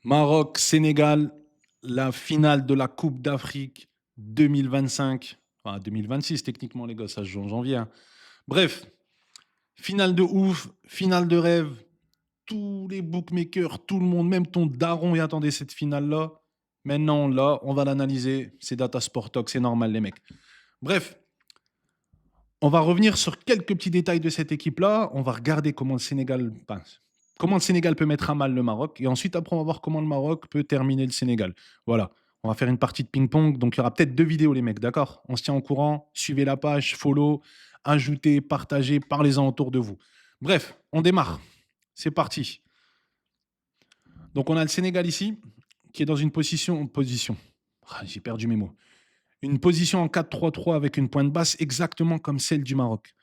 Maroc-Sénégal, la finale de la Coupe d'Afrique 2025. Enfin, 2026, techniquement, les gars, ça se joue en janvier, hein. Bref, finale de ouf, finale de rêve. Tous les bookmakers, tout le monde, même ton daron, y attendait cette finale-là. Maintenant, là, on va l'analyser. C'est Data Sport Talk, c'est normal, les mecs. Bref, on va revenir sur quelques petits détails de cette équipe-là. On va regarder comment le Sénégal peut mettre à mal le Maroc. Et ensuite, après, on va voir comment le Maroc peut terminer le Sénégal. Voilà. On va faire une partie de ping-pong. Donc, il y aura peut-être 2 vidéos, les mecs. D'accord? On se tient au courant. Suivez la page, follow, ajoutez, partagez, parlez-en autour de vous. Bref, on démarre. C'est parti. Donc, on a le Sénégal ici, qui est dans une position. J'ai perdu mes mots. Une position en 4-3-3 avec une pointe basse exactement comme celle du Maroc.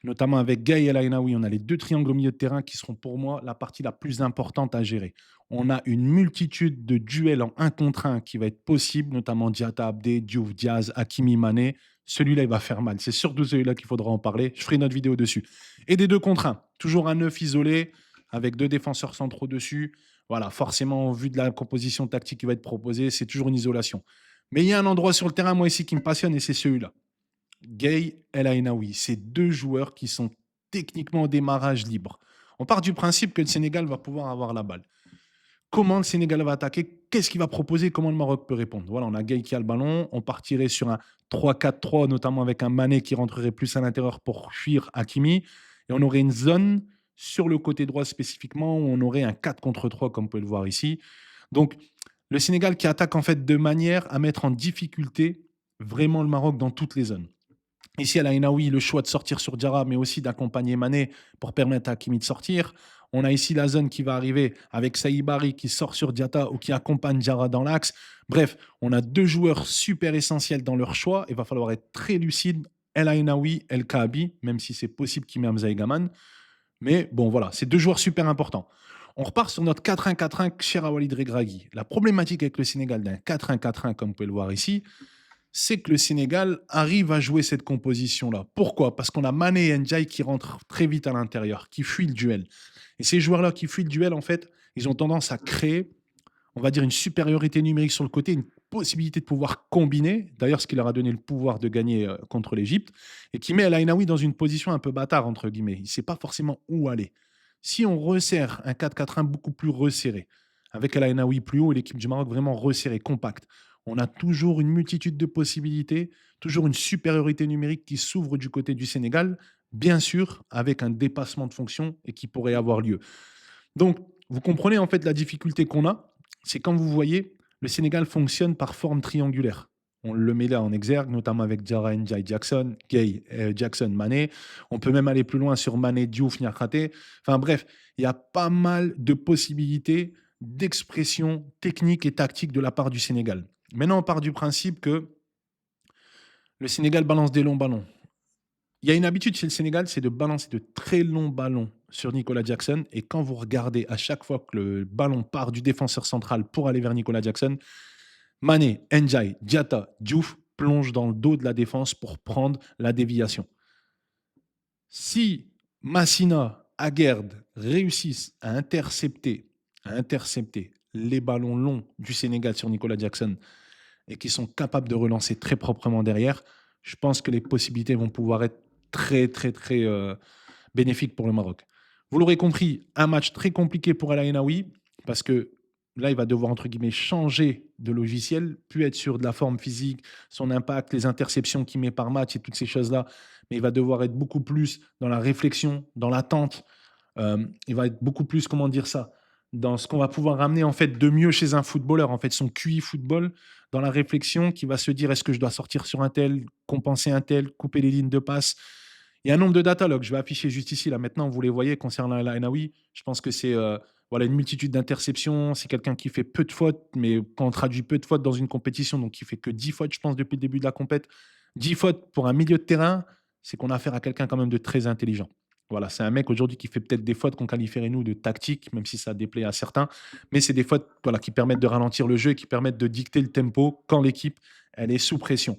Notamment avec Gaï et El Ainaoui, on a les deux triangles au milieu de terrain qui seront pour moi la partie la plus importante à gérer. On a une multitude de duels en 1 contre 1 qui va être possible, notamment Diatta Abdé, Diouf, Diaz, Hakimi, Mané. Celui-là, il va faire mal. C'est surtout celui-là qu'il faudra en parler. Je ferai une autre vidéo dessus. Et des 2 contre 1, toujours un 9 isolé avec 2 défenseurs centraux dessus. Voilà, forcément, vu de la composition tactique qui va être proposée, c'est toujours une isolation. Mais il y a un endroit sur le terrain, moi, ici, qui me passionne, et c'est celui-là. Gay El Ainaoui. C'est 2 joueurs qui sont techniquement au démarrage libre. On part du principe que le Sénégal va pouvoir avoir la balle. Comment le Sénégal va attaquer? Qu'est-ce qu'il va proposer? Comment le Maroc peut répondre? Voilà, on a Gay qui a le ballon. On partirait sur un 3-4-3, notamment avec un Mané qui rentrerait plus à l'intérieur pour fuir Hakimi. Et on aurait une zone sur le côté droit spécifiquement où on aurait un 4 contre 3, comme vous pouvez le voir ici. Donc, le Sénégal qui attaque en fait de manière à mettre en difficulté vraiment le Maroc dans toutes les zones. Ici, à l'Ainaoui, le choix de sortir sur Diarra, mais aussi d'accompagner Mané pour permettre à Hakimi de sortir. On a ici la zone qui va arriver avec Saïbari qui sort sur Diatta ou qui accompagne Diarra dans l'axe. Bref, on a 2 joueurs super essentiels dans leur choix. Il va falloir être très lucide. El Ainaoui, El Kaabi, même si c'est possible qu'il met Hamza Egaman. Mais bon, voilà, c'est 2 joueurs super importants. On repart sur notre 4-1-4-1 cher à Walid Regragui. La problématique avec le Sénégal d'un 4-1-4-1, comme vous pouvez le voir ici, c'est que le Sénégal arrive à jouer cette composition-là. Pourquoi? Parce qu'on a Mané et Ndiaye qui rentrent très vite à l'intérieur, qui fuient le duel. Et ces joueurs-là qui fuient le duel, en fait, ils ont tendance à créer, on va dire, une supériorité numérique sur le côté, une possibilité de pouvoir combiner, d'ailleurs ce qui leur a donné le pouvoir de gagner contre l'Égypte, et qui met El Ainaoui dans une position un peu bâtard, entre guillemets. Il ne sait pas forcément où aller. Si on resserre un 4-4-1 beaucoup plus resserré, avec El Ainaoui plus haut et l'équipe du Maroc vraiment resserrée, compacte, on a toujours une multitude de possibilités, toujours une supériorité numérique qui s'ouvre du côté du Sénégal, bien sûr avec un dépassement de fonction et qui pourrait avoir lieu. Donc, vous comprenez en fait la difficulté qu'on a, c'est quand vous voyez, le Sénégal fonctionne par forme triangulaire. On le met là en exergue, notamment avec Diarra Ndiaye Jackson, Gay Jackson Mané. On peut même aller plus loin sur Mané Diouf Niakhaté. Enfin bref, il y a pas mal de possibilités d'expression technique et tactique de la part du Sénégal. Maintenant, on part du principe que le Sénégal balance des longs ballons. Il y a une habitude chez le Sénégal, c'est de balancer de très longs ballons sur Nicolas Jackson. Et quand vous regardez à chaque fois que le ballon part du défenseur central pour aller vers Nicolas Jackson, Mané, Ndiaye, Diatta, Diouf plongent dans le dos de la défense pour prendre la déviation. Si Massina, Aguerd réussissent à intercepter les ballons longs du Sénégal sur Nicolas Jackson et qui sont capables de relancer très proprement derrière, je pense que les possibilités vont pouvoir être très, très, très bénéfiques pour le Maroc. Vous l'aurez compris, un match très compliqué pour El Ainaoui, parce que là, il va devoir, entre guillemets, changer de logiciel, puis être sur de la forme physique, son impact, les interceptions qu'il met par match et toutes ces choses-là. Mais il va devoir être beaucoup plus dans la réflexion, dans l'attente. Il va être beaucoup plus, comment dire ça, dans ce qu'on va pouvoir ramener en fait de mieux chez un footballeur, en fait son QI football, dans la réflexion qui va se dire est-ce que je dois sortir sur un tel, compenser un tel, couper les lignes de passe. Il y a un nombre de datalogues, je vais afficher juste ici, là maintenant, vous les voyez concernant El Ainaoui. Je pense que c'est voilà, une multitude d'interceptions. C'est quelqu'un qui fait peu de fautes, mais quand on traduit peu de fautes dans une compétition, donc il fait que 10 fautes, je pense, depuis le début de la compète. 10 fautes pour un milieu de terrain, c'est qu'on a affaire à quelqu'un quand même de très intelligent. Voilà, c'est un mec aujourd'hui qui fait peut-être des fautes qu'on qualifierait nous de tactiques, même si ça déplaît à certains. Mais c'est des fautes voilà, qui permettent de ralentir le jeu et qui permettent de dicter le tempo quand l'équipe elle est sous pression.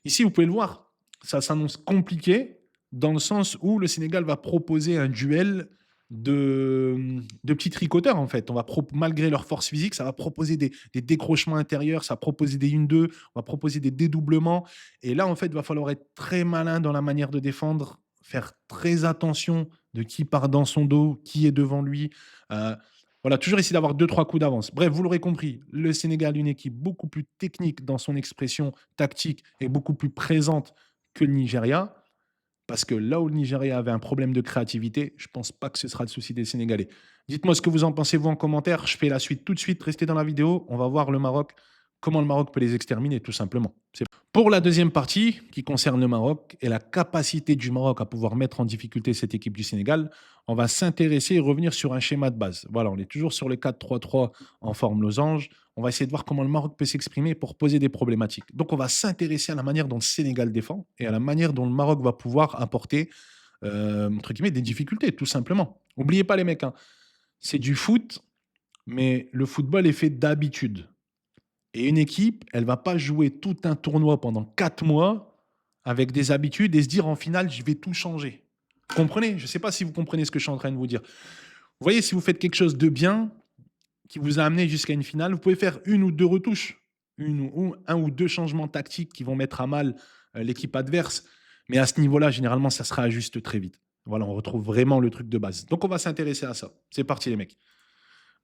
Ici, vous pouvez le voir, ça s'annonce compliqué dans le sens où le Sénégal va proposer un duel de petits tricoteurs, en fait. Malgré leur force physique, ça va proposer des décrochements intérieurs, ça va proposer des 1-2, on va proposer des dédoublements. Et là, en fait, il va falloir être très malin dans la manière de défendre, faire très attention de qui part dans son dos, qui est devant lui. Euh, voilà, toujours essayer d'avoir deux, trois coups d'avance. Bref, vous l'aurez compris, le Sénégal, une équipe beaucoup plus technique dans son expression tactique et beaucoup plus présente que le Nigeria. Parce que là où le Nigeria avait un problème de créativité, je ne pense pas que ce sera le souci des Sénégalais. Dites-moi ce que vous en pensez, vous, en commentaire. Je fais la suite tout de suite. Restez dans la vidéo. On va voir le Maroc, comment le Maroc peut les exterminer, tout simplement. Pour la deuxième partie, qui concerne le Maroc et la capacité du Maroc à pouvoir mettre en difficulté cette équipe du Sénégal, on va s'intéresser et revenir sur un schéma de base. Voilà, on est toujours sur le 4-3-3 en forme losange. On va essayer de voir comment le Maroc peut s'exprimer pour poser des problématiques. Donc, on va s'intéresser à la manière dont le Sénégal défend et à la manière dont le Maroc va pouvoir apporter, entre guillemets, des difficultés, tout simplement. N'oubliez pas, les mecs, hein, c'est du foot, mais le football est fait d'habitude. Et une équipe, elle va pas jouer tout un tournoi pendant 4 mois avec des habitudes et se dire en finale, je vais tout changer. Vous comprenez? Je ne sais pas si vous comprenez ce que je suis en train de vous dire. Vous voyez, si vous faites quelque chose de bien, qui vous a amené jusqu'à une finale, vous pouvez faire une ou deux retouches, un ou deux changements tactiques qui vont mettre à mal l'équipe adverse. Mais à ce niveau-là, généralement, ça se réajuste très vite. Voilà, on retrouve vraiment le truc de base. Donc, on va s'intéresser à ça. C'est parti, les mecs.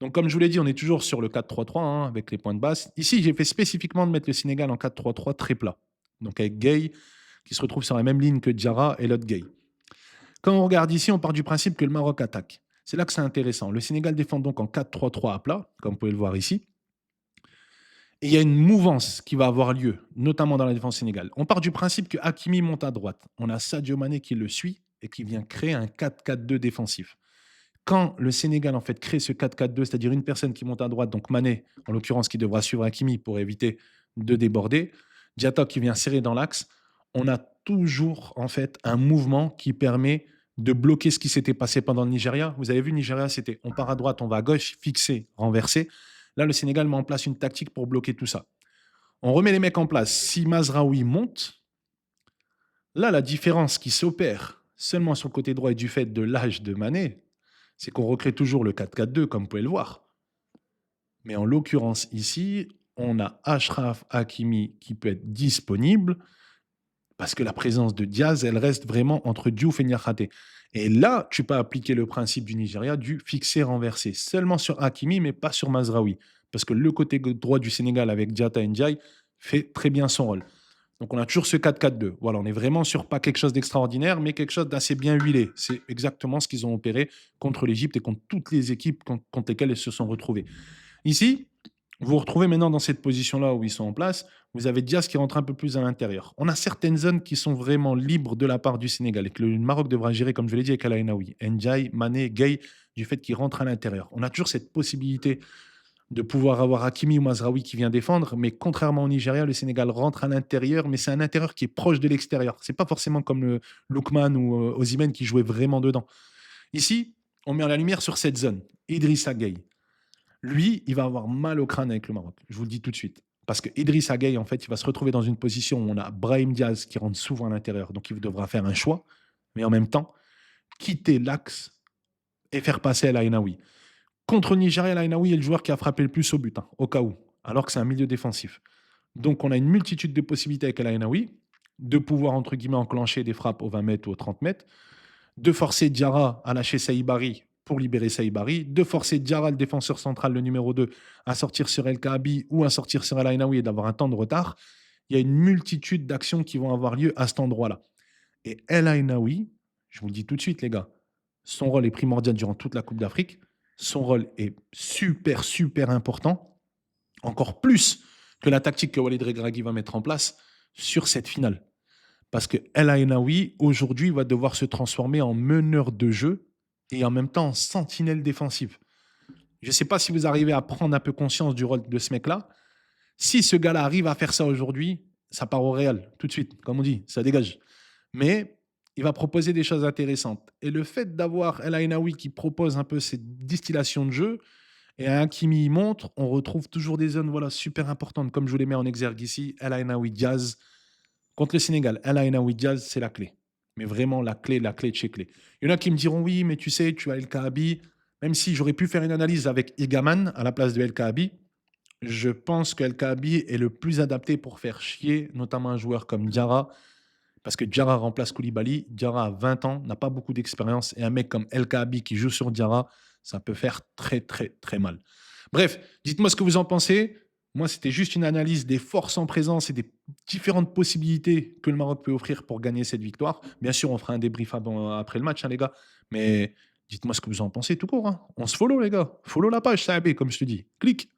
Donc, comme je vous l'ai dit, on est toujours sur le 4-3-3 hein, avec les points de base. Ici, j'ai fait spécifiquement de mettre le Sénégal en 4-3-3 très plat. Donc, avec Gay, qui se retrouve sur la même ligne que Diarra et l'autre Gay. Quand on regarde ici, on part du principe que le Maroc attaque. C'est là que c'est intéressant. Le Sénégal défend donc en 4-3-3 à plat, comme vous pouvez le voir ici. Et il y a une mouvance qui va avoir lieu, notamment dans la défense sénégalaise. On part du principe que Hakimi monte à droite. On a Sadio Mané qui le suit et qui vient créer un 4-4-2 défensif. Quand le Sénégal en fait crée ce 4-4-2, c'est-à-dire une personne qui monte à droite, donc Mané, en l'occurrence, qui devra suivre Hakimi pour éviter de déborder, Diatta qui vient serrer dans l'axe, on a toujours en fait un mouvement qui permet de bloquer ce qui s'était passé pendant le Nigeria. Vous avez vu, le Nigeria, c'était on part à droite, on va à gauche, fixer, renverser. Là, le Sénégal met en place une tactique pour bloquer tout ça. On remet les mecs en place. Si Mazraoui monte, là, la différence qui s'opère seulement sur le côté droit et du fait de l'âge de Mané, c'est qu'on recrée toujours le 4-4-2, comme vous pouvez le voir. Mais en l'occurrence, ici, on a Achraf Hakimi qui peut être disponible parce que la présence de Diaz, elle reste vraiment entre Diouf et Niakhaté. Et là, tu peux appliquer le principe du Nigeria du fixer-renverser, seulement sur Hakimi, mais pas sur Mazraoui. Parce que le côté droit du Sénégal avec Diatta et Ndiaye fait très bien son rôle. Donc on a toujours ce 4-4-2. Voilà, on est vraiment sur pas quelque chose d'extraordinaire, mais quelque chose d'assez bien huilé. C'est exactement ce qu'ils ont opéré contre l'Égypte et contre toutes les équipes contre lesquelles ils se sont retrouvés. Ici, vous vous retrouvez maintenant dans cette position-là où ils sont en place. Vous avez Diaz qui rentre un peu plus à l'intérieur. On a certaines zones qui sont vraiment libres de la part du Sénégal et que le Maroc devra gérer, comme je l'ai dit, avec El Ainaoui, Ndiaye, Mané, Gueye, du fait qu'ils rentrent à l'intérieur. On a toujours cette possibilité de pouvoir avoir Hakimi ou Mazraoui qui vient défendre, mais contrairement au Nigeria, le Sénégal rentre à l'intérieur, mais c'est un intérieur qui est proche de l'extérieur. C'est pas forcément comme le Lookman ou Osimhen qui jouait vraiment dedans. Ici, on met la lumière sur cette zone. Idrissa Gueye. Lui, il va avoir mal au crâne avec le Maroc. Je vous le dis tout de suite. Parce que Idrissa Gueye, en fait, il va se retrouver dans une position où on a Brahim Diaz qui rentre souvent à l'intérieur, donc il devra faire un choix, mais en même temps, quitter l'axe et faire passer El Ainaoui. Contre le Nigeria, El Ainaoui est le joueur qui a frappé le plus au but, hein, au cas où, alors que c'est un milieu défensif. Donc on a une multitude de possibilités avec El Ainaoui de pouvoir, entre guillemets, enclencher des frappes aux 20 mètres ou aux 30 mètres, de forcer Diarra à lâcher Saïbari pour libérer Saïbari, de forcer Diarra, le défenseur central, le numéro 2, à sortir sur El Kaabi ou à sortir sur El Ainaoui et d'avoir un temps de retard. Il y a une multitude d'actions qui vont avoir lieu à cet endroit-là. Et El Ainaoui, je vous le dis tout de suite, les gars, son rôle est primordial durant toute la Coupe d'Afrique. Son rôle est super, super important, encore plus que la tactique que Walid Regragui va mettre en place sur cette finale. Parce que El Ainaoui, aujourd'hui, va devoir se transformer en meneur de jeu et en même temps en sentinelle défensive. Je ne sais pas si vous arrivez à prendre un peu conscience du rôle de ce mec-là. Si ce gars-là arrive à faire ça aujourd'hui, ça part au Real, tout de suite, comme on dit, ça dégage. Mais il va proposer des choses intéressantes. Et le fait d'avoir El Ainaoui qui propose un peu cette distillation de jeu, et un Hakimi y montre, on retrouve toujours des zones voilà, super importantes, comme je vous les mets en exergue ici. El Ainaoui Diaz contre le Sénégal. El Ainaoui Diaz, c'est la clé. Mais vraiment, la clé de chez clé. Il y en a qui me diront, oui, mais tu sais, tu as El Kaabi. Même si j'aurais pu faire une analyse avec Egaman à la place de El Kaabi, je pense que El Kaabi est le plus adapté pour faire chier, notamment un joueur comme Diarra, parce que Diarra remplace Koulibaly. Diarra a 20 ans, n'a pas beaucoup d'expérience, et un mec comme El Kaabi qui joue sur Diarra, ça peut faire très, très, très mal. Bref, dites-moi ce que vous en pensez. Moi, c'était juste une analyse des forces en présence et des différentes possibilités que le Maroc peut offrir pour gagner cette victoire. Bien sûr, on fera un débrief après le match, hein, les gars. Mais dites-moi ce que vous en pensez tout court, hein. On se follow, les gars. Follow la page, ça comme je te dis. Clique.